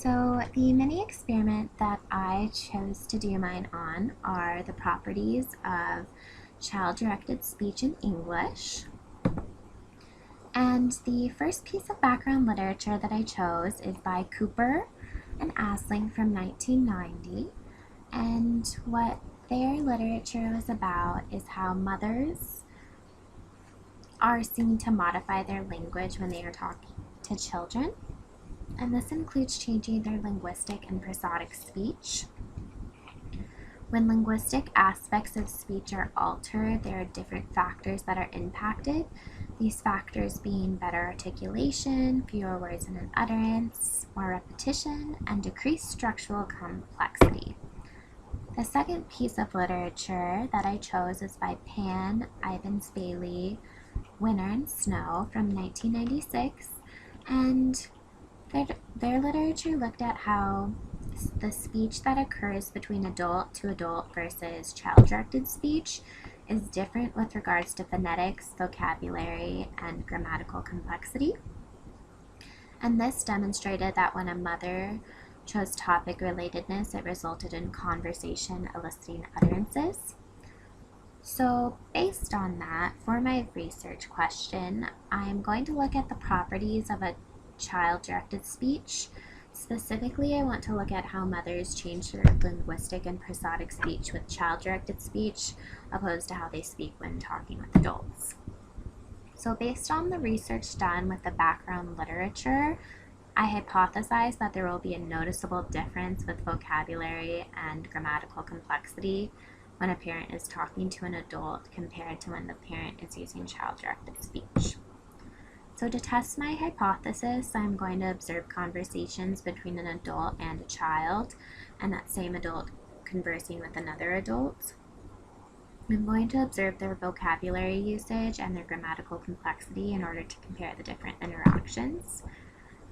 So the mini experiment that I chose to do mine on are the properties of child-directed speech in English. And the first piece of background literature that I chose is by Cooper and Asling from 1990. And what their literature was about is how mothers are seen to modify their language when they are talking to children. And this includes changing their linguistic and prosodic speech. When linguistic aspects of speech are altered, there are different factors that are impacted. These factors being better articulation, fewer words in an utterance, more repetition, and decreased structural complexity. The second piece of literature that I chose is by Pan, Ivans Bailey, Winter and Snow from 1996, and their literature looked at how the speech that occurs between adult to adult versus child-directed speech is different with regards to phonetics, vocabulary, and grammatical complexity. And this demonstrated that when a mother chose topic relatedness, it resulted in conversation eliciting utterances. So based on that, for my research question, I'm going to look at the properties of a child-directed speech. Specifically, I want to look at how mothers change their linguistic and prosodic speech with child-directed speech opposed to how they speak when talking with adults. So based on the research done with the background literature, I hypothesize that there will be a noticeable difference with vocabulary and grammatical complexity when a parent is talking to an adult compared to when the parent is using child-directed speech. So to test my hypothesis, I'm going to observe conversations between an adult and a child, and that same adult conversing with another adult. I'm going to observe their vocabulary usage and their grammatical complexity in order to compare the different interactions.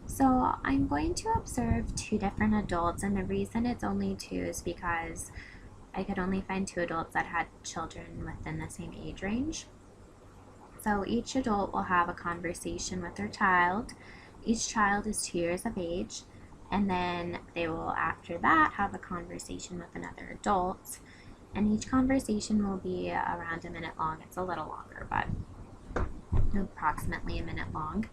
So I'm going to observe two different adults, and the reason it's only two is because I could only find two adults that had children within the same age range. So each adult will have a conversation with their child. Each child is 2 years of age, and then they will, after that, have a conversation with another adult. And each conversation will be around a minute long. It's a little longer, but approximately a minute long.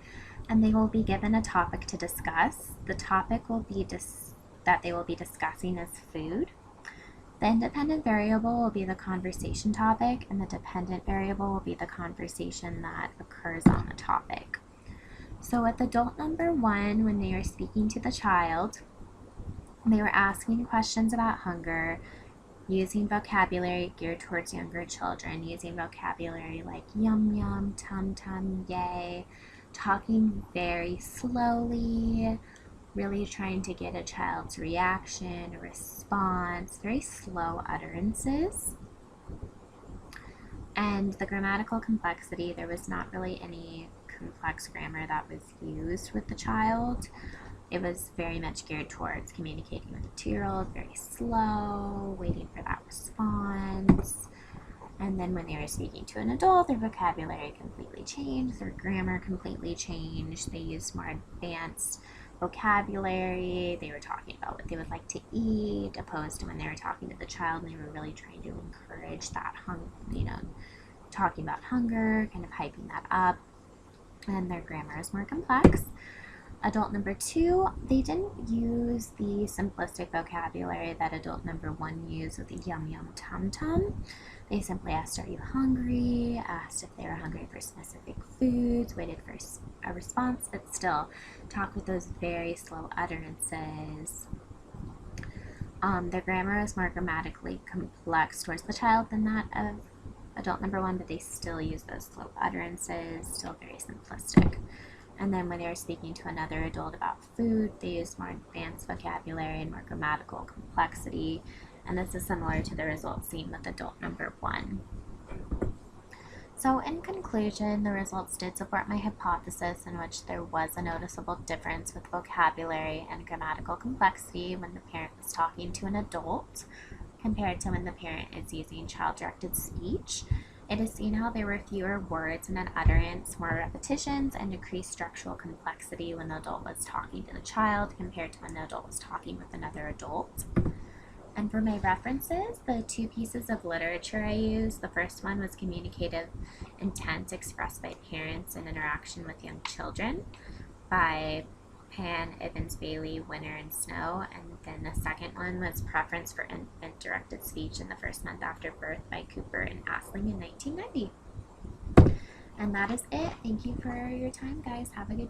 And they will be given a topic to discuss. The topic will be that they will be discussing is food. The independent variable will be the conversation topic, and the dependent variable will be the conversation that occurs on the topic. So with adult number 1, when they are speaking to the child, they were asking questions about hunger, using vocabulary geared towards younger children, using vocabulary like yum yum, tum tum, yay, talking very slowly, really trying to get a child's reaction, a response, very slow utterances. And the grammatical complexity, there was not really any complex grammar that was used with the child. It was very much geared towards communicating with a 2-year-old, very slow, waiting for that response. And then when they were speaking to an adult, their vocabulary completely changed, their grammar completely changed, they used more advanced vocabulary, they were talking about what they would like to eat, opposed to when they were talking to the child and they were really trying to encourage that talking about hunger, kind of hyping that up, and their grammar is more complex. Adult number 2, they didn't use the simplistic vocabulary that adult number 1 used with the yum yum tum tum. They simply asked, are you hungry? Asked if they were hungry for specific foods, waited for a response, but still talked with those very slow utterances. Their grammar is more grammatically complex towards the child than that of adult number 1, but they still use those slow utterances, still very simplistic. And then when they were speaking to another adult about food, they used more advanced vocabulary and more grammatical complexity. And this is similar to the results seen with adult number 1. So in conclusion, the results did support my hypothesis in which there was a noticeable difference with vocabulary and grammatical complexity when the parent was talking to an adult compared to when the parent is using child-directed speech. It is seen how there were fewer words in an utterance, more repetitions, and decreased structural complexity when the adult was talking to the child compared to when the adult was talking with another adult. And for my references, the two pieces of literature I used, the first one was communicative intent expressed by parents in interaction with young children by Pan, Evans, Bailey, Winter, and Snow. And then the second one was Preference for Infant-Directed Speech in the First Month After Birth by Cooper and Asling in 1990. And that is it. Thank you for your time, guys. Have a good day.